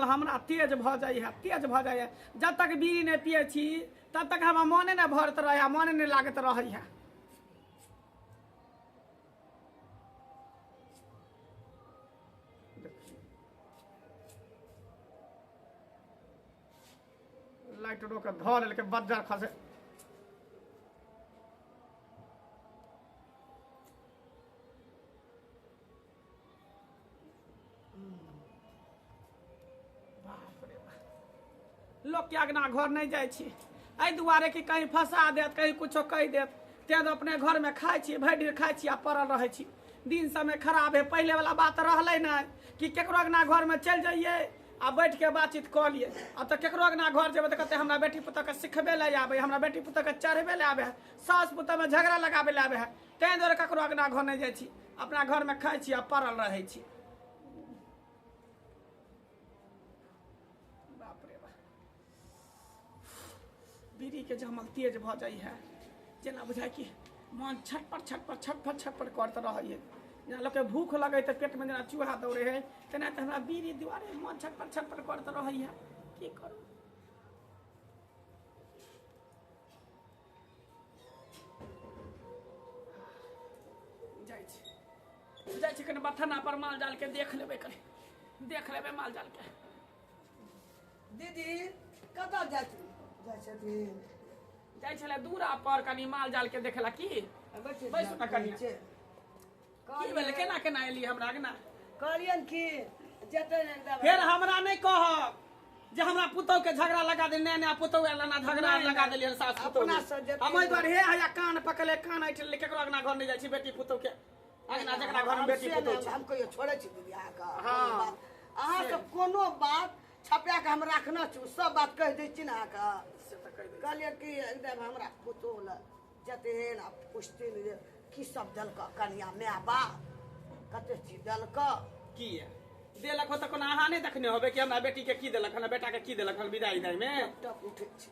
कमल हमरा तेज भ जाए है, तेज भ जाए है। जब तक बीड़ी नहीं पिए छी तब तक हमरा मने नहीं भरत रहे, मने नहीं लागत रहे है। लाइट रोक धर लेके बज्जर खसे। लोग के अगना घर नहीं जाए छी एहि दुआरे कि कहीं फंसा देत, कहीं कुछो कह देत। ते अपने घर में खाई छी, भर दिन खाई छी आ पड़ल रहे छी। दिन समय खराब है। पहले वाला बात रहले नहीं कि केकरो अगना घर में चल जाइए आ बैठ के बातचीत कर लिए। अब तो केकरो अगना घर जेबे तो कहते हमरा बेटी पुतह के सिखबे ले आबे, हमरा बेटी पुतह के चढ़बे ले आबे है, सास पुतह में झगड़ा लगाबे ले आबे है। तें दुआरे केकरो अगना घर नहीं जाए छी, अपना घर में खाई छी आ पड़ल रहे छी। बीड़ी के जमल तेज भ जाई है, जेना बुझाई कि मन छटपट छटपट छटपट छटपट करते रहिए। जेना लोग के भूख लगे तो पेट में जेना चूहा दौड़े है, तेना तो हमरा बीड़ी दुआरे मन छटपट छटपट करते रहिए। की करू? जाई छी कने बथना पर माल जाल के देख लेबे, करे देख लेबे माल जाल के। दीदी कतऽ जाइ छी? जाई छले दूरा पर कनी माल जाल के देखला। की बैसु ना कनी की भेल? केना केना एली हमरा अगना? कहलियन कि जेतै एकदम। फिर हमरा नहीं कह जे हमरा पुतौ के झगड़ा लगा दे। नया पुतौ वाला ना झगड़ा लगा देलियन सास पुतौ। हम ओइ द्वारे हे हया कान पकले, कान ऐठ ले। केकरो अगना घर नहीं जाई छी बेटी पुतौ के अगना, जकरा घर में बेटी पुतौ छै। हम कहियो छोड़े छी दीदी आका। हां अहाँ के कोनो बात छपा के हम रखना छी, सब बात कह दै छी ना आका। कहलिए कि एकदम हमरा पुतौ ल जतेन आ पुछथिन जे की सब देलक कनिया माय बाप, कते चीज देलक। की देलक हो त कोना अहाँ नहीं देखने होबे कि हमरा बेटी के की देलक हन, बेटा के की देलक हन? विदाई दाई में टप उठै छै,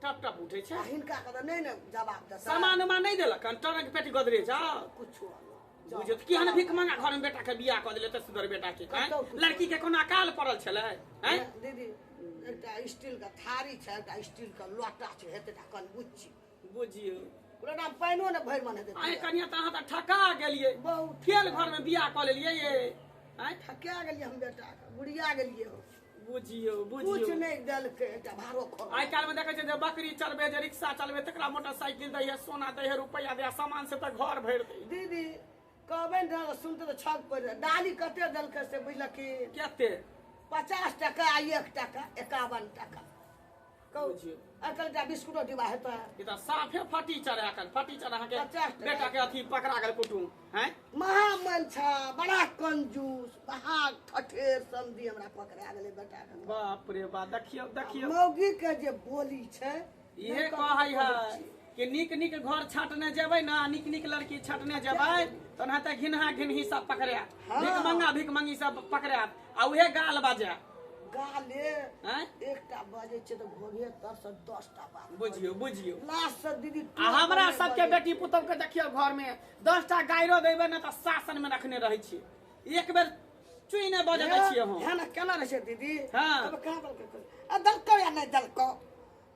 टप टप उठे छै। हिनका के नहीं ने जवाब दे। सामान उमान नहीं देलक हन? टरक पेटी गदरे जा कुछो बुझियो कि हन भीख मंगा घर में बेटा के बियाह क देले। त सुंदर बेटा के लड़की के कोना काल पड़ल छले हैं? दीदी एकटा स्टील का थारी छै, एकटा स्टील का लोटा छै, हेते ता कन बुच्ची बुझियो ओकरा पाइनो ने भरि मन हेते। आइ कनिया त अहाँ त ठका गेलिए, बहुत खेल घर में बियाह क लेलिए ये। आइ ठका गेलिए हम बेटा के, बुढ़िया गेलिए हो। बुझियो कुछ बुझियो नहीं देलके, एकटा भारो खोल। आइ काल में देखे छै जे बकरी चलबे, जे रिक्शा चलबे, तकरा मोटरसाइकिल दै है, सोना दै है, रुपया दै है, सामान से त घर भर दे। दीदी कहबे न सुनते तो छक पड़ जाए। डाली कते देलके से बुझल कि केते? 50 टका आ 1 टका 51 टका। कहू बुझियो एकटा बिस्कुटो डिब्बा हेता। ई त साफे फटी चढ़े अखन, फटी चढ़े अहाँ के 50 टका। बेटा के अथी पकड़ा गेल कुटुम हैं। महामन छा, बड़ा कंजूस, बहा ठठेर समधी हमरा पकड़ा गेले बेटा के। बाप रे बाप, देखियो देखियो मौगी के जे बोली छै इहे कहै है कि नीक नीक घर छाटने जेबै ना, नीक नीक लड़की छाटने जेबै त ना त घिनहा घिनही सब पकड़े, भिक मंगी सब पकड़े आ उहे गाल बाजे। गाले हैं एकटा बाजे छै त घोघे तर से 10 टा बात। बुझियो बुझियो लास्ट से दीदी आ हमरा सबके बेटी पुतौ के देखियो घर में 10 टा गायरो देबै ना त शासन में रखने रहे छी। एक बेर चुई ने बजे दै छियै हम। है ना केना रहे छै दीदी? हां अब कहां दलक आ दलक या नहीं दलक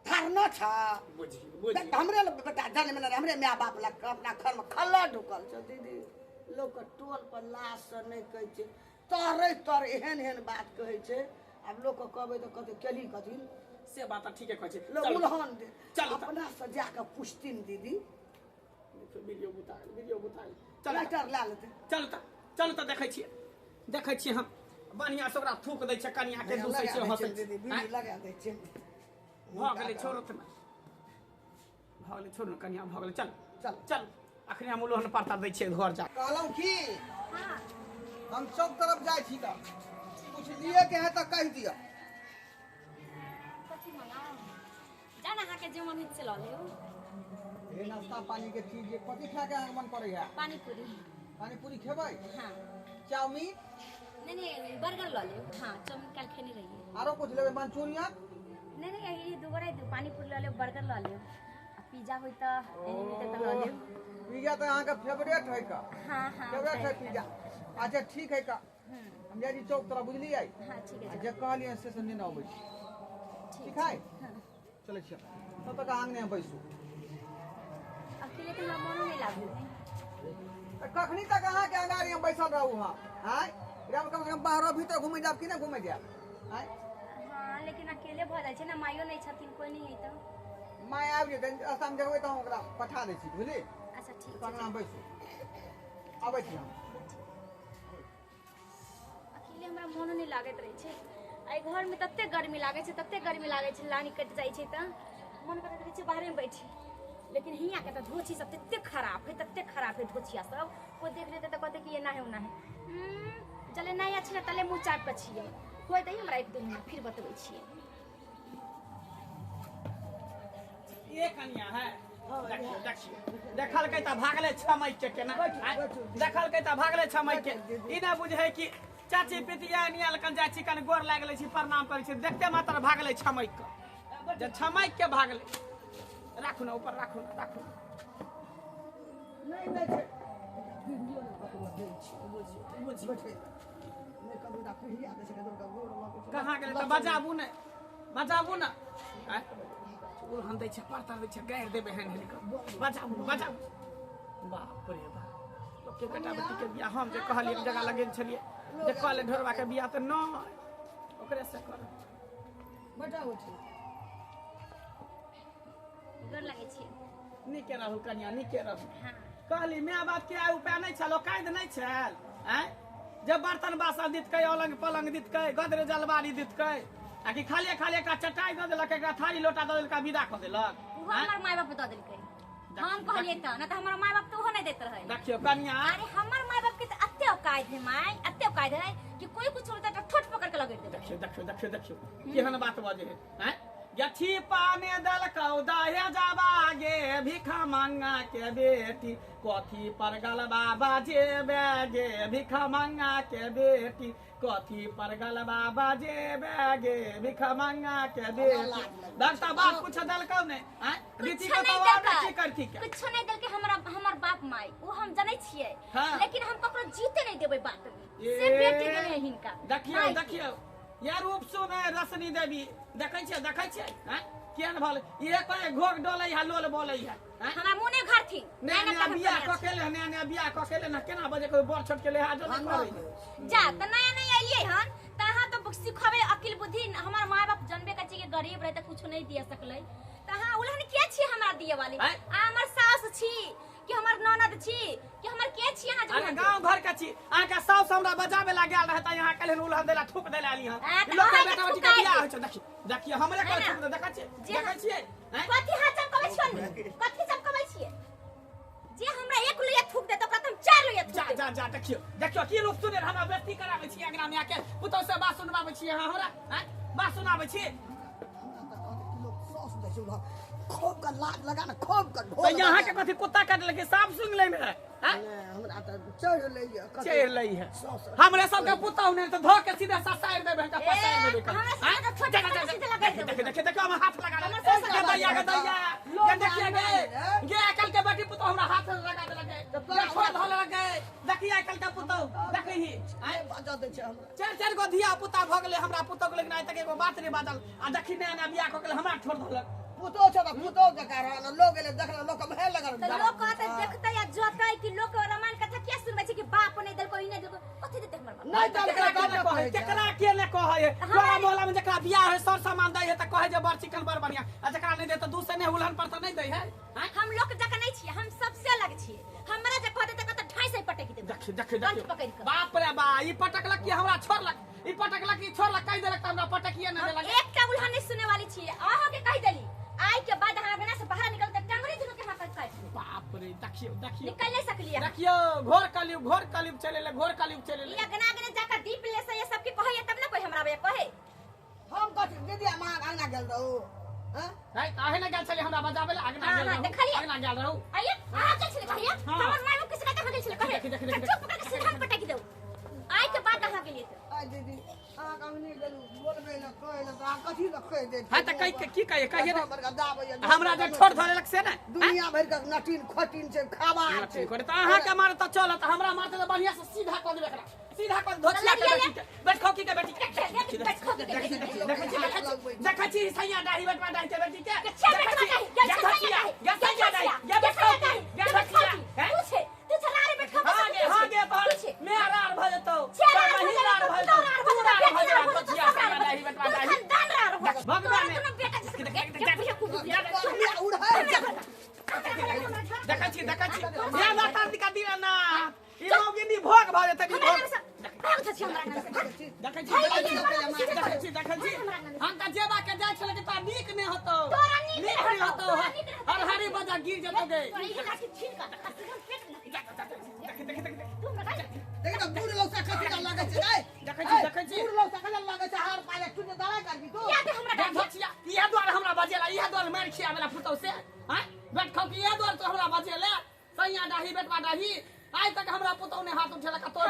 धारना छा। बुझियो बुझियो हमरे बेटा जन्म में हमरे माय बाप लग अपना घर में खल्ला ढुकल छै दीदी। लोग के टोल पर लाश से नहीं कहै छै, तरे तर एहन एहन बात कहै छै। अब लोग को कहबे तो कहते केली कथी से बात ठीके कहै छै। लोग उल्हन दे चल अपना से जाके पूछथिन दीदी। वीडियो बुताई चल लेटर ला लेते। चल त देखै छियै हम बढ़िया से ओकरा थूक दै छै कनिया के दूसरे से हंसै दीदी बीड़ी लगा दै छै। भ गेलै छोड़ो त भ गेलै छोड़ न कनिया भ गेलै। चल चल चल अखने हम उल्हन पड़ता दै छियै घर जा। कहलौं कि हाँ हम सब तरफ जाइ छी त कुछ लिए के है त कह दिया। कथी मंगाओ? जाना अहाँ के जे मन से ल लेओ। ए नाश्ता पानी के चीज ये कथी खा के अहाँ मन करे है? पानी पूरी। पानी पूरी खेबै? हाँ चाउमीन नहीं बर्गर ल लेओ। हाँ चाउमीन कल खेने रहिए। आरो कुछ लेबै? मंचूरियन नहीं यही दुगोरा दो, पानी पूरी ल लेओ, बर्गर ल लेओ, आ पिज्जा होई त एनी में त ल लेओ। पिज्जा तो अहाँ के फेवरेट है का? हाँ फेवरेट है पिज्जा। अच्छा ठीक है का? हम जाइ छी चौक तरफ बुझलियै हाँ ठीक है आ जे कहलियै स्टेशन नहि अबै छी ठीक है हाँ चलै छी तब तक आंगने में बैसू अकेले तो हमरा मनो नहीं लागल है तऽ कखनी तक अहाँके अगाड़ी हम बैसल रहू हम आँय कम से कम बाहरो भीतर घूमै जाब कि नहि घूमै जाब आँय हाँ लेकिन अकेले भऽ जाइ छै ना माइयो नहीं छथिन कोई नहीं है तो माय आबि जेतै रास्तामे देखबै तऽ हम ओकरा पठा दै छी बुझली अच्छा ठीक है अहाँ बैसू अबै छी हम अकेले हमरा मनो नहीं लागत रहे छै आई घर में तत्ते गर्मी लागे छै तत्ते गर्मी लागे छै लानी कट जाइ छै त मन करैत रहे छै बाहर में बैठी लेकिन हियाँ के तो धोची सब तत्ते खराब है धोचिया सब कोई देख लेते तो कहते कि ये ना है उना है चले नहीं अच्छे ना तले मुंह चाट पर छिए कोई दही हमरा एक दिन में फिर बतबै छिए ये कन्या है देखियो देखियो देखलकै त भागले छमई के केना देखलकै त भागले छमई के ई ना बुझै कि चाची पितिया नियल कन जाइ छी कन गोर लागले छी प्रणाम करै छी देखते मात्र भागले छमई के जे छमई के भागले राखू ना ऊपर राखू ना नहीं नहीं छै वीडियो में कतो लगे छी बुझियो नहीं कबू दा कहिया दे छै कतो गोर लगे कहाँ गेले त बजाबू ना आय ओ हम दै छै परता दै छै गायर देबे हन हेलिक बजाबू बाप रे बाप लोग के बेटा बेटी के बियाह हम जे कहलिए जगह लगेन छलिए जे कहले ढोरवा के बियाह त न ओकरे से कर बताओ छी गोर लगे छिए नीके रहू कन्या नीके रहू हाँ कहली माय बाप के आय उपाय नहीं छल कायद नहीं छल आय जब बर्तन बासन दितकै अलग पलंग दितकै गदरे जलवारी दितकै आ कि खाली खाली का चटाई द देलक एकरा थारी लोटा द देलक विदा क देलक वो हमर माय बाप दऽ देलकै हम कहलिए त ना त हमर माय बाप तो हो नहीं देत रहे देखियो कन्या अरे हमर माय बाप के त अत्ते औकात है माय अत्ते औकात है कि कोई कुछ होता तो ठोट पकड़ के लगेत देबे देखियो केहन बात बजे है यथी पाने दल कौदाहे जाबागे भिखा मंगा के बेटी कथी पर गल बाबा जे बैगे भिखा मंगा के बेटी कथी पर गल बाबा जे बैगे भिखा मंगा के बेटी दसटा बात कुछ दल कौ ने रीति के तवा की करती के कुछ नहीं दल के हमर बाप माय वो हम जानै छियै हाँ। लेकिन हम ककरो जीते नहीं देबै बात में ए, से बेटी गेलै हिनका देखियो या रूप सुने रश्मि देवी देखै छै हैं केहन भल ये कहे घोग डोलै है लोल बोलै है हमरा मुने घर थी नया बियाह ककेले नया बियाह ककेले ना केना बजे कोई बड़ छोट के लिहाज नहीं करै जा त नया नया एलियै हन तहाँ तो सिखबे अकिल बुद्धि हमर माय बाप जनबे कछि के गरीब रहे त कुछ नहीं दिए सकलै तहाँ उलहन के छी हमरा दिए वाली आ हमर सास छी कि हमर ननद छी कि हमर के छी अहाँ अरे गांव घर के छी अहाँ के साउस हमरा बजाबे ला गेल रहता यहाँ कहले उलहन देला थूक देला आली हां लोग के बेटा बेटी के बियाह होय छै देखियो हमरे कर थूक दे देखै छियै कथि हाथ सब कबै छियै कथि सब कबै छियै जे हमरा एक लोया थूक दे त ओकरा तुम चार लोया थूक दे जा देखियो की लोग सुने हमरा बेइज्जती कराबै छी अंगना में आके पुतौ से बात सुनबाबै छी अहाँ हमरा बात सुनाबै छी लोग सॉस दे छै खूब का लात लगा ना खूब का ढोल तो यहाँ के कथी कुत्ता काट लगे सांप सुन ले में हमरा त चढ़ लइया चढ़ लई है हमरे सब के पुतौ ने तो धो के सीधा ससाइर देबे त पसाइर देबे हमरा साथ तो छोटा छोटा सीधे लगा दे देखो हम हाथ लगा ले दैया के देखिए गे कल के बेटी पुतौ हमरा हाथ लगा दे लगे छोड़ धल लगे देखिए कल के पुतौ देखही बाजा दे छै हमरा चार गो धिया पुता भ गेले हमरा पुतौ के लेकिन आइ तक एगो बात नहीं बाजल आ देखी नया बियाह क के हमरा छोड़ धलक पुतो छ त पुतो जका रहल लोग गेले देखला लोग कम है लगा तो लोग कहते देखते या जोतै कि लोग रामायण कथा के सुनबै छै कि बाप नहीं देलको ई नहीं देलको कथि देते हमर बाप नहीं तो केकरा के ने कहे तोरा मोहल्ला में जकरा बियाह है सर सामान दै है त कहे जे बड़ चिकन बड़ बढ़िया आ जकरा नहीं दे त दूसरे ने उलहन पर त नहीं दै है हम लोग जका नहीं छियै हम सबसे अलग छियै हमरा जे कहते त कत ढाई से पटक दे देखियो बाप रे बा ई पटकलक कि हमरा छोड़लक ई पटकलक कि छोड़लक कहि देलक त हमरा पटकिए न देलक एक का उलहन नहीं सुने वाली छियै अहाँ के कहि देली आई के बाद हमरा बिना से बाहर निकलते टंगरी दुनु के हाथ काट बाप रे देखियो निकल नहीं सकलिए देखियो घोर कलयुग चले ये गना गने जाकर दीप ले से ये सब के कहे तब ना कोई हमरा बे कहे हम कथि दीदी मां आंगना गेल रहू है काहे ना गेल छले हमरा बजाबे ला आगना गेल रहू देखलिए आगना गेल रहू आइए आ चल चले भैया हमर माय किसी का कहा गेल छले कहे देख चुप करके सिरहन पटक दो आई के बाद अहाँ के लिए आ दीदी आ कमनी गेलू बोलबे न कहै न आ कथि ल कह दे है त की कहिए रे बरका दाबैया हमरा जे छोड़ धरेलक से ना दुनिया भर का नटीन खटीन छै खाबा छै करे त अहाँ के मारे त चलत हमरा मारते त बढ़िया से सीधा क देबे एकरा सीधा कर धोतिया के बेटी के बैठ खोकी के बेटी देखै छी सैया दाढ़ी बटवा दाढ़ी के बेटी के हां गे पर मैं रार भ जतो नहीं रार भ जतो तू रार भ जा धोतिया सैया दाढ़ी बटवा दाढ़ी भगवान ने देखै छी या माता दिका दिना ना ई लोग नी भोग भ जते नी भोग देखै छी हम त जेबा के जाय छले कि त नीक नै होतो नीक नै होतो हर हरी बजा गिर जतो गे देख ना बुढ़ लोग से खसी लागे छै नै देखै छी बुढ़ लोग से खसी लागे छै हार पाले तू दवाई करबी तू धोतिया इहे द्वार हमरा बजेला इहे द्वार मार खिया वाला फुटौ से हैं बैठ खौ कि इहे द्वार तो हमरा बजेले सैया दाढ़ी बेटवा दाढ़ी आज तक हमरा पुतौ ने हाथ उठेला का तोर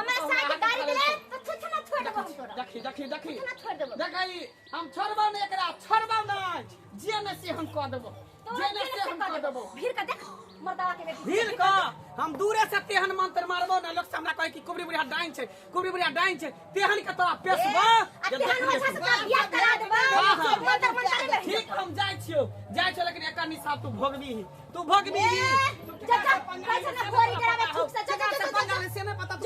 गाड़ी देले तो छछना छोड़ देबो हम तोरा देखी छछना छोड़ देबो देखै हम छोड़बो ने एकरा छोड़बो नै जे ने से हम क देबो जे ने से हम क देबो भीड़ का देख मर्दावा के बेटी भीड़ का हम दूरे से तेहन मंत्र मारबो ना लोग से हमरा कहे कि कुबरी बुढ़िया डाइन छै कुबरी बुढ़िया डाइन छै तेहन के तोरा पेशबा तेहन हो से बियाह करा देबो मंत्र मंत्र नहीं ठीक हम जाय छियो लेकिन एका निशा तू भोगबी चाचा कैसे ना फोरी करावे ठीक से चाचा से नहीं पता तू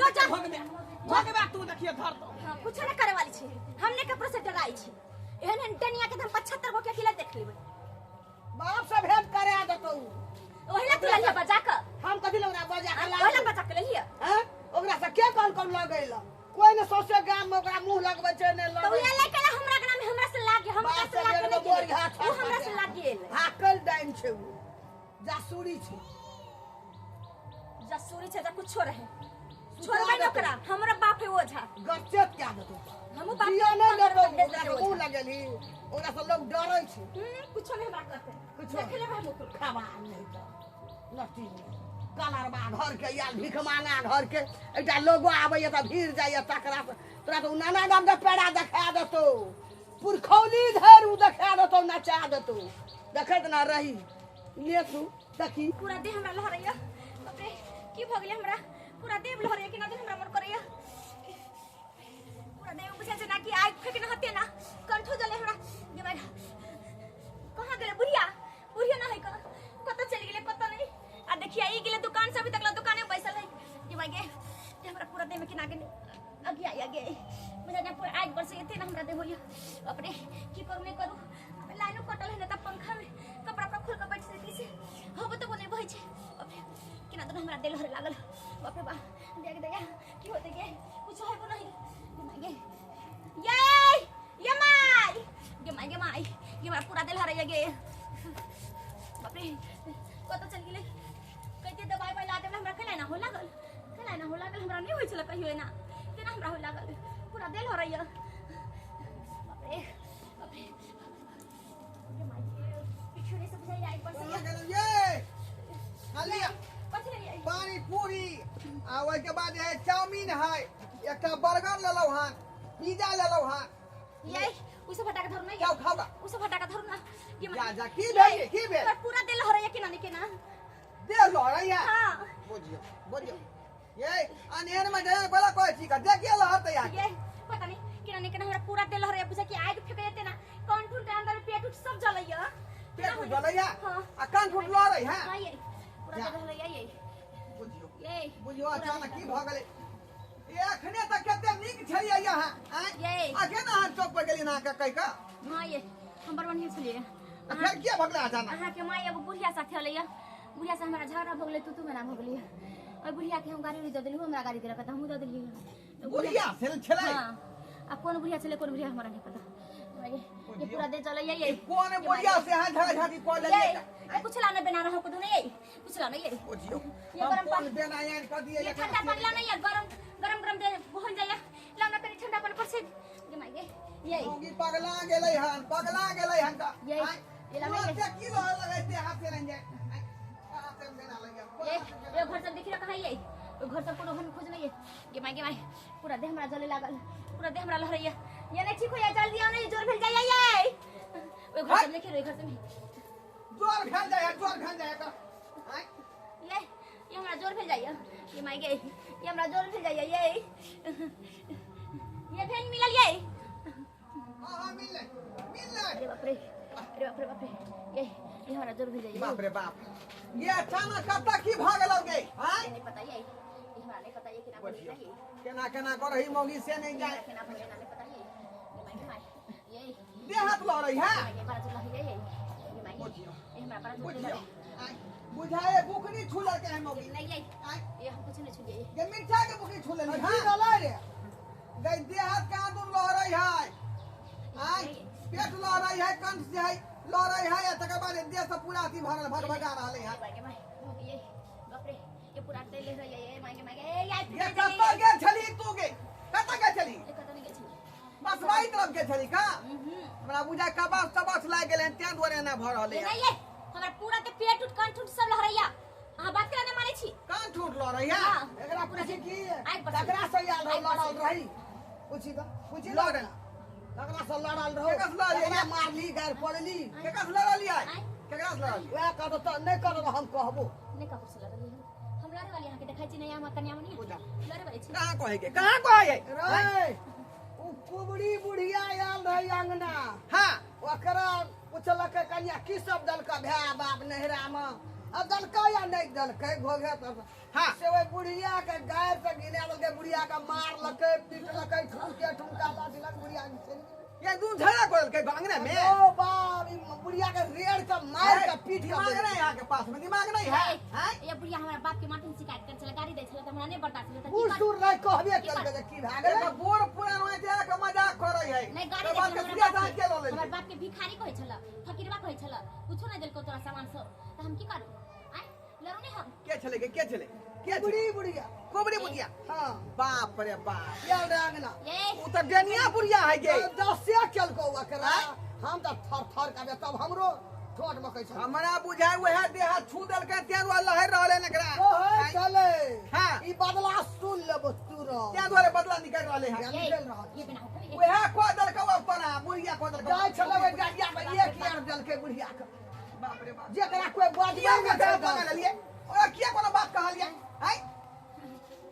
भोगबे तू देखिए धर तो कुछ न करे वाली छी हमने कपड़ो से डराई छी एहन टनिया के हम 75 गो के खिला देख लेबै बाप से भेंट करे आ देतौ ओहिला तू लिया बजा के हम कथि लौना बजा के ओहिला बजा के लिया हैं ओकरा से के कौन लगैला कोई न सोचे गाम में ओकरा मुंह लगबै छै ने तो ये ले के हमरा के नाम हमरा से लागे हमरा से लागे तू हमरा से लागे हाकल डाइन छै उ जासूरी छै जा कुछ रहे छोड़बै न ओकरा हमरा बाप है ओझा गच्चेत क्या देतौ हम बाप दिया नहीं देतौ ओकरा के मुंह लगेली ओकरा से लोग डरै छै कुछ नहीं हमरा करते कुछ देख लेबै हम खावा नहीं तो लट्टी कालरबा घर के या भीख मांगा घर के एकटा लोगो आबैया त भीड़ जाइया तकरा तोरा तो नाना गाम के पेड़ा देखा देतौ पुरखौली धर उ देखा देतौ नचा देतौ देखैत ना रही ले तू देखी पूरा देह हमरा लहरैया बाप रे की भ गेलै हमरा पूरा देह लहरैया कि ना देह हमरा मन करैया पूरा देह बुझै छै ना कि आग फेंक न हते ना कंठो जले हमरा जे भाई कहां गेले बुढ़िया ना है कत चली गेले कत नहीं आ देखिए ई गेले दुकान से अभी तक दुकाने में बैसल है जे भाई गे हमरा पूरा देह में कि ना गेले आगे मुझे ना पूरा आग बरसे थे ना हमरा देह होलिया बाप रे की करू नहीं करू लाइनो कटल है ना त पंखा में कपड़ा पर खोल के बैठ से कैसे होबो तो बोले बहै छै बाप रे किना तो हमरा दिल हरे लागल बाप रे बा देख दे की होते गे कुछ होबो नहीं गे ये माई ये माई पूरा दिल हरे गे बाप रे कत चल गेले कहते दवाई ला दे हमरा खेला ना हो लागल हमरा नहीं होई छला कहियो ना केना हमरा हो लागल पूरा दिल हरे बाप रे पानी पूरी आ ओइ के बाद है चाउमीन है एकटा बर्गर लेलौ हन पिज्जा लेलौ हन ये उसे फटा के धरु नहीं क्या खाओगा उसे फटा के धरु ना जा की भेल पूरा दिल हरैया कि ना दे लो रैया हां बोलियो ये अनहेर में दे बोला कोई चीज का देखिए लहर तैयार ये पता नहीं कि ना हमरा पूरा दिल हरैया बुझा कि आग फेंक देते ना कौन ठुन के अंदर पेट उठ सब जलैया पेट उठ जलैया हां आ कान फुट लो रही है हां ये पूरा दिल हरैया ये बुझियो अचानक की भ गेलै एखने तक कते नीक छलियै यहाँ आगे ना हाथ चौक पर गेली ना के कहि का हां ये हम बड़ बढ़िया छलिए फिर किया भगले अचानक अहाँ के माय एगो बुढ़िया साथे अलैया बुढ़िया से हमरा झगड़ा भ गेलै तू में ना भ गेली ओइ बुढ़िया के हम गाड़ी दे देली हमरा गाड़ी देला त हम दे देली बुढ़िया छलै हां आ कोन बुढ़िया छलै कोन बुढ़िया हमरा नहीं पता ये पूरा दे चलैया ये कोन बुढ़िया से हां झगड़ा को लेलियै कुछ लाने बना रहा को नहीं ये कुछ लाने ये बुझियो ये गरम पानी देना यार कर दिए ये ठंडा पानी लाना ये गरम दे बहन जाया लाना तनी ठंडा पानी पर से ये मांगे ये होगी पगला गेलै हन का ये लाना ये की लगाइते हाथ से नहीं जाए हाथ से देना लगे ये घर सब देखिरा कहां ये घर सब कोनो हम खोज नहीं है ये मांगे पूरा देह हमरा जले लागल पूरा देह हमरा लहरैया ये नहीं ठीक हो या जल्दी आओ नहीं जोर भेल जाया ये ओ घर सब लेके घर से जोर भेल जाए का ये हमरा जोर भेल जाया ये माई गे ये हमरा जोर भेल जाइए ये भेल मिलल ये हां मिल ले अरे बाप रे बाप रे ये हमरा जोर भेल जाइए बाप रे बाप ये अचानक कत्ता की भाग लगे हैं नहीं पता ये हमरा नहीं पता ये केना बोली नहीं केना केना कर रही मौगी से नहीं जाए केना बोली नहीं पता ये माय ये दे हाथ लो रही है ये बड़ा चला ये माय ये हमरा बड़ा बुझियो बुझाए बुकनी छुलर के है मौगी नहीं ये हम कुछ नहीं छुए ये मिर्चा के बुकनी छुले नहीं हां डला रे गई दे हाथ कहां दूर लो रही है आई पेट लो रही है कंठ से है लो रही है तकर बाद देह से पूरा अथी भरल भगा रहले है ये बाप रे ये पूरा तेल ले रही है ये मांगे ये कत्ता के छली तू के कत्ता के छली ये कत नहीं गेछि बस वाई तरफ के छली का हमरा बुझा कबास तबास लाग गेले ते दुआरे ना भर रहले ये नहीं ये हमरा पूरा के पेट उठ कंठ उठ सब लहरैया हां बात करे ना माने छी कान ठूट लो रही है एकरा पूछी की आइ बस तकरा से याद लड़ल रही पूछी तो पूछी लड़ल तकरा से लड़ल रहो केकरा से लड़ल? एकरा मारली गार पड़ली केकरा से लड़ली है केकरा से लड़ली वह कहतो तो नहीं करब हम कहबो ने कब से लड़ल हम लड़े वाली यहां के देखै छी नहीं हम कन्या मनी लड़े वाली छी कहां कहे रे उ कुबड़ी बुढ़िया आयल रही अंगना हां ओकरा पूछलक कन्या की सब दलका भाई बाप नहरा में अब दलका या नहीं दलकै घोघे तब हाँ। से वो बुढ़िया के गायर से गिने लगे बुढ़िया का मार लके पीट लके ठुमके ठुमका दिलक बुढ़िया ये दूध झगड़ा करल के गांगने में ओ बाप ई बुढ़िया के रेड़ के मार के पीट के दिमाग नहीं यहाँ के पास में दिमाग नहीं है हैं ये बुढ़िया हमरा बाप के माटिन शिकायत कर चला गाड़ी दै छले त हमरा नहीं बर्दाश्त भेल त बूढ़ सूर नहीं कहबे कल के की भाग एक बूढ़ पुरान होय जे के मजाक करे है नहीं गाड़ी तो दै बात के सीधा जांच के लो ले हमर बाप के भिखारी कहै छला फकीरवा कहै छला कुछो नहीं देलको तोरा सामान सब त हम की करू आय लड़ू नहीं हम के चले के बुढ़ी बुढ़िया कोबड़ी बुढ़िया हां बाप रे बाप या अंगना ये उ त डेनिया बुढ़िया है गे दसे चलको ओकरा हम त थर थर का तब हमरो ठोट मकै छ हमरा बुझाय वह देह छू देल के तें वाला लहर रहले नकरा ओहे चले हां ई बदला सुन लेबो तुरो तें द्वारे बदला निकल रहले हैं ये बिना वह को देल के अपना बुढ़िया को देल के जाय छले गाड़िया में एक यार दल के बुढ़िया के बाप रे बाप जेकरा कोई बादिया दिया में के पकड़ लिए और किया कोनो बात कहलिए हैं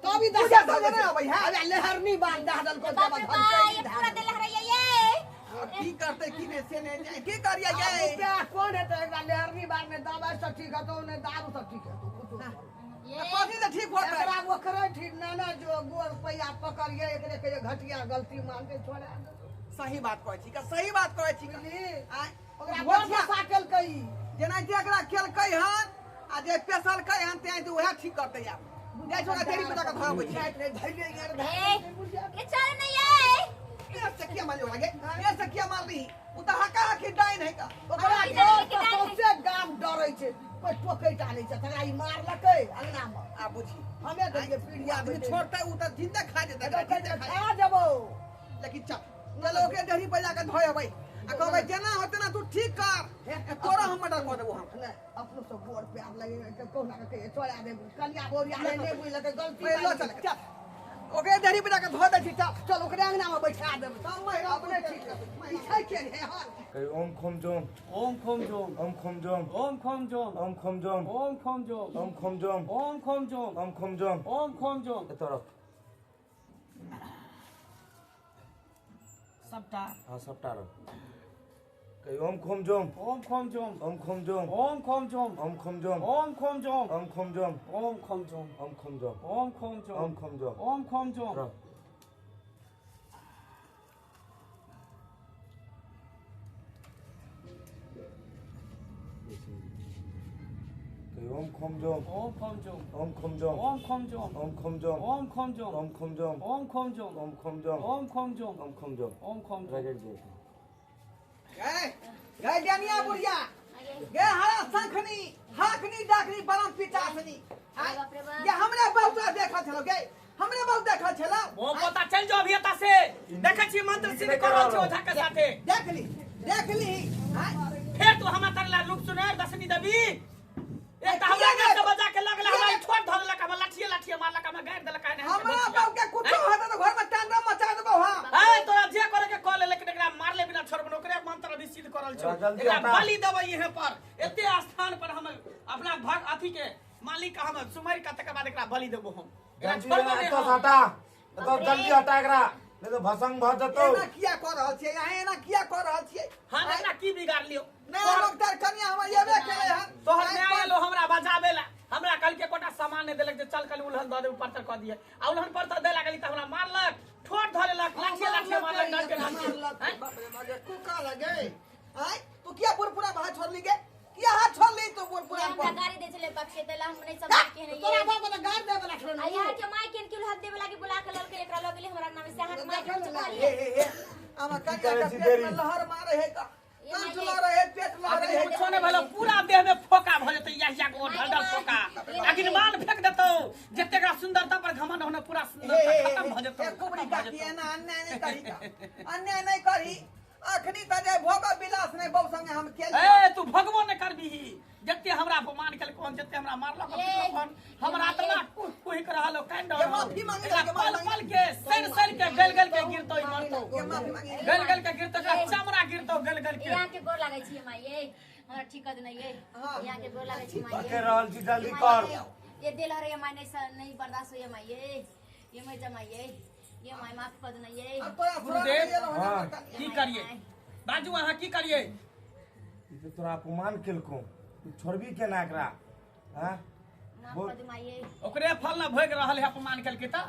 तभी पूजा तो नहीं अबै है अबे लहरनी बांध दल को बाप जब रे धर बाप के ये पूरा दिल हरैया ये की करते की ने से ने जाए की करिया जाए क्या कौन है तो एकरा लहरनी बांध में दवाई से ठीक है तो ने दारू से ठीक है ये कथी से ठीक होत है एकरा ओकरे ठीक ना ना जो गोर पैया पकड़िए एकरे के घटिया गलती मान के छोड़ा सही बात कहै छी का सही बात कहै छी बुझली आय ओकरा घर में साकल कई जेना जे एकरा खेलकै हन आ जे पेशल कै हन ते तो वह ठीक करते यार जाय छोरा तेरी बेटा का धरबै छी धैले यार ये चल नहीं ये ये से किया मार लगे ये से किया मार ली उ त हका हकी डाइन है का ओकरा घर के सबसे गाम डरै छै कोई टोकै टालै छै तकरा ई मारलकै अंगना में आ बुझी हमे देखिए पीढ़िया आदमी छोड़ता उ त जिंदा खा जेता खा जबो लेकिन चल चलो के डरी बजा के धोयबै आ कहबै जेना होते ना तू ठीक कर तोरा हम मर्डर कर देबो हम नहीं अपनो से गोर प्यार लगे के कोना के छोड़ा दे कन्या बोरिया ने बुझ लगे गलती लो चल चल ओके डरी बजा के धो दे छी चल चल ओकरे अंगना में बैठा देब सब महिला अपने ठीक है ई छै के है हां कही ओम खोम जोम ओम खोम जोम ओम खोम जोम ओम खोम जोम ओम खोम जोम ओम खोम जोम ओम खोम जोम ओम खोम जोम ओम खोम जोम ओम खोम जोम ए तरफ सबटा हाँ सबटा रख कही ओम खोम जोम ओम खोम जोम ओम खोम जोम ओम खोम जोम ओम खोम जोम ओम खोम जोम ओम खोम जोम ओम खोम जोम ओम खोम जोम ओम खोम जोम ओम खोम जोम ओम खोम जोम रख कही ओम खोम जोम ओम खोम जोम ओम खोम जोम ओम खोम जोम ओम खोम जोम ओम खोम जोम ओम खोम जोम ओम खोम जोम ओम खोम जोम ओम खोम जोम ओम खोम जोम ओम खोम जोम रगड़ दे गए डनिया बुढ़िया गे हरा शंखनी हाकनी डाकनी परम पितासनी बाप रे बाप ये हमरे बहुत देखा छलो गे हमरे बहुत देखा छलो वो पता चल जो अभी एता से देखे छी मंत्र सिद्ध कर रहल छी ओझा के साथे देख ली हां फिर तू हमरा तरला रूप सुने दसनी देवी एक त हमरा गाछ से बजा के लगले हमरा छोड़ धर लक हमरा लाठिए मारलक हमरा गाड़ देलक है हमरा बाप के कुछो होता तो घर में टांडा मचा देबो हां ए तोरा जे करे के कॉल लेकिन एकरा मारले बिना छोड़ब ओकरे मंत्र अभी सिद्ध करल छ जल्दी एकरा हटा। बलि देबै यहीं पर एते स्थान पर हम अपना भग अथी के मालिक हम सुमर का तक बाद एकरा बलि देबो हम जल्दी तो हटा तो जल्दी हटा एकरा नहीं तो भसंग भ जतो एना किया कर रहल छियै अहाँ एना किया कर रहल छियै हम एकरा की बिगाड़ लियो नया डॉक्टर कन्या हम येबे केले हन तोहर में आयल हमरा बजाबे ला हमरा कल के कोटा सामान नहीं देलक जे चल कल उल्हन द दे ऊपर तक क दिए आ उल्हन पर त देला गली त हमरा मारलक ठोट धरेलक लाठी मारलक डर के बाप रे बाप कुका लगे आय तू किया पूरा भात छोड़ ली गे किया हाथ छोड़ ली तू पूरा हमरा गाड़ी दे चले बक्से देला हम नहीं समझ के नहीं तोरा बाप ने गाड़ दे वाला छोड़ आई यहाँ के माई के हाथ देवे लागी बुला के लड़के एकरा लगे हमरा नाम से हाथ माई के चुकाली हे आमा कन्या का पेट में लहर मारे है का कंठ लहर है पेट लहर है कुछो नहीं भेलो पूरा देह में फोका भ जते या गो ढल फोका अगिन मान फेंक देतो जते का सुंदरता पर घमंड होने पूरा सुंदरता खत्म भ जतो कुबड़ी का किए ना अन्याय नहीं करी अन्याय नहीं करी अखनी त जे भोग विलास नहीं बहु संगे हम खेल ए तू भगवान ने करबी जते हमरा अपमान केल कोन जते हमरा मारलक कोन हमरा आत्मा कुहि कर रहलो कांड ये माफी मांगे लगे पल पल के सर के गल के गिरतो ई मरतो ये माफी मांगे गल के गिरतो का चमड़ा गिरतो गल के यहाँ के गोर लागै छी माई ये हमरा ठीक कर देना ये यहाँ के गोर लागै छी माई के रहल छी जल्दी कर ये दिल हरे माई नहीं बर्दाश्त होय माई ये मैं जमाई ये माई माफ कर देना ये अब तोरा गुरुदेव की करिए बाजू अहाँ की करिए ई तो तोरा अपमान केलको तू छोड़बी केना एकरा हां माफ कर दे माई ओकरे फल न भोग रहल है अपमान केल के त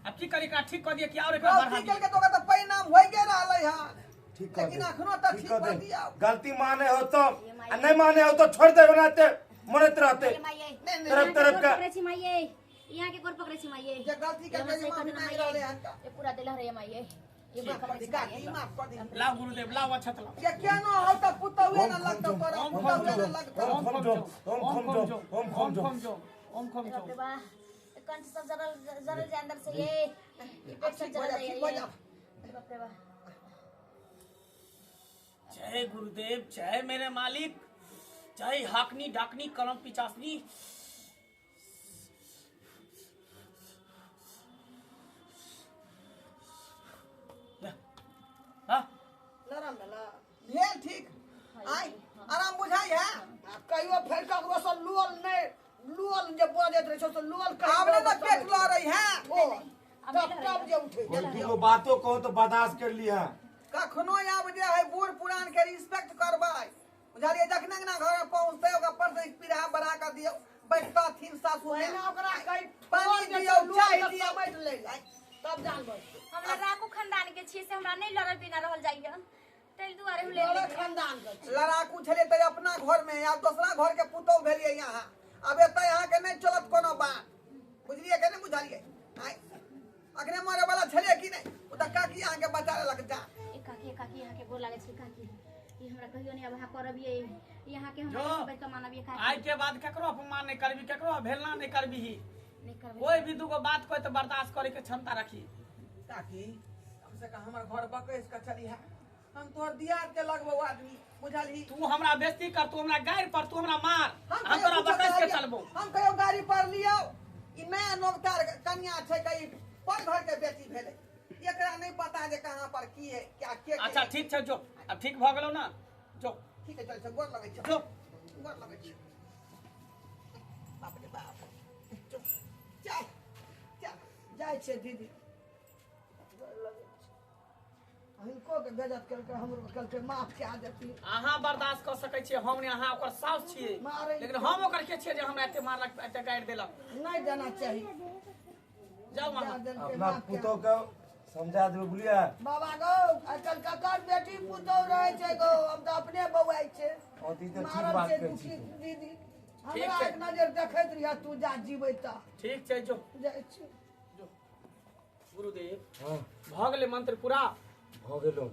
अब की करी का ठीक कर दिए कि और एकरा बढ़ा ठीक के तो का परिणाम होई गे रहलै हां ठीक कर लेकिन अखनो तक ठीक कर दिया गलती माने हो तो नहीं माने हो तो छोड़ दे बनाते मनत रहते तरफ का पकड़े छी माई यहाँ के गोर पकड़े छी माई जे गलती के माफी मांग रहले हन का ये पूरा दिल हरे माई ये गोर पकड़े छी माई माफ कर दी लाओ गुरुदेव लाओ अच्छत लाओ ये क्या न हो तो पुतौए न लगतो पर पुतौए न लगतो ओम खम जो ओम खम जो बाप रे बा कंठ सब जरल जे अंदर से ये पेट सब जरल है ये बाप रे बा जय गुरुदेव जय मेरे मालिक जय हाकनी डाकनी कलम पिचासनी लरम भला भेल ठीक आई आराम बुझाई है कहियो फेर ककरो से लुअल जे बजैत रहे छौ तो लुअल आवले न पेट ल रही है ओ तब जे उठे को बातों कहो तो बर्दाश्त कर लिया कखनो आब जे है बूढ़ पुरान के रिस्पेक्ट करबै बुझलिए जखने ना घर पहुंचते ओकरा पर से पीढ़ा बढ़ा कर दियो बैठता थीन सासू में ओहिना ओकरा कहि पानी दियो चाय दियो समझ ले तब जानबै हमरा राकू खानदान के छी से हमरा नहीं लड़ल बिना रहल जाइए तेल दुआरे हम ले लड़े खानदान के लड़ाकू छले त अपना घर में या दूसरा घर के पुतौ भेलिए यहाँ अब एतै यहाँ के नहीं चलत कोनो बात बुझलिए के नहीं बुझलिए आई अखने मरे वाला छले कि नहीं ओ त काकी यहाँ के बचा लग जा काकी यहाँ के गोर लागे छी काकी ई हमरा कहियो नहीं अब करबिए यहाँ के जो हम बैठ के मानबिए काकी आज के बाद केकरो अपमान नहीं करबी केकरो भेलना नहीं करबी नहीं करबे कोई भी दुगो बात कोई तो बर्दाश्त करे के क्षमता रखी काकी कम से कम हमर घर बकैस के चली है हम तोहर दियाद के लगबो आदमी बुझलही तू हमरा बेइज्जती कर तू हमरा गायर पर तू हमरा मार हम कहियो तोरा कुछो बकैस के कहलियै, चलबो हम कहियो गाड़ी पर लियो ई नया नौकर कन्या छै कई पर घर के बेटी भेले एकरा नहीं पता जे कहां पर की है क्या के अच्छा ठीक छै जो अब ठीक भ गेलो ना जो ठीक है चल गोर लगै छै जो गोर लगै छै बाप रे बाप चुप चल चल जाइ छै दीदी हिनको के बेजत करके हमरो कलके माफ कए देती अहाँ बर्दाश्त कर सकै छियै हम ने अहाँ ओकर साउस छियै मारै लेकिन हम ओकर के छियै जे हमरा एते मारलक एते गारि देलक नहीं देना चाहिए जाओ वहाँ अपना पुतों के समझा देबै बुलिया बाबा गो आजकल ककर बेटी पुतौ रहे छै गो हम तो अपने बौआई छै अति तो ठीक मारल बात छै कहै दुखी छी दीदी ठीक हमरा छै। एक नजर देखैत रहिया तू जा जीबै त ठीक छै जो जाइ छी जो गुरुदेव हां भ गेलै मंत्र पूरा भ गेलो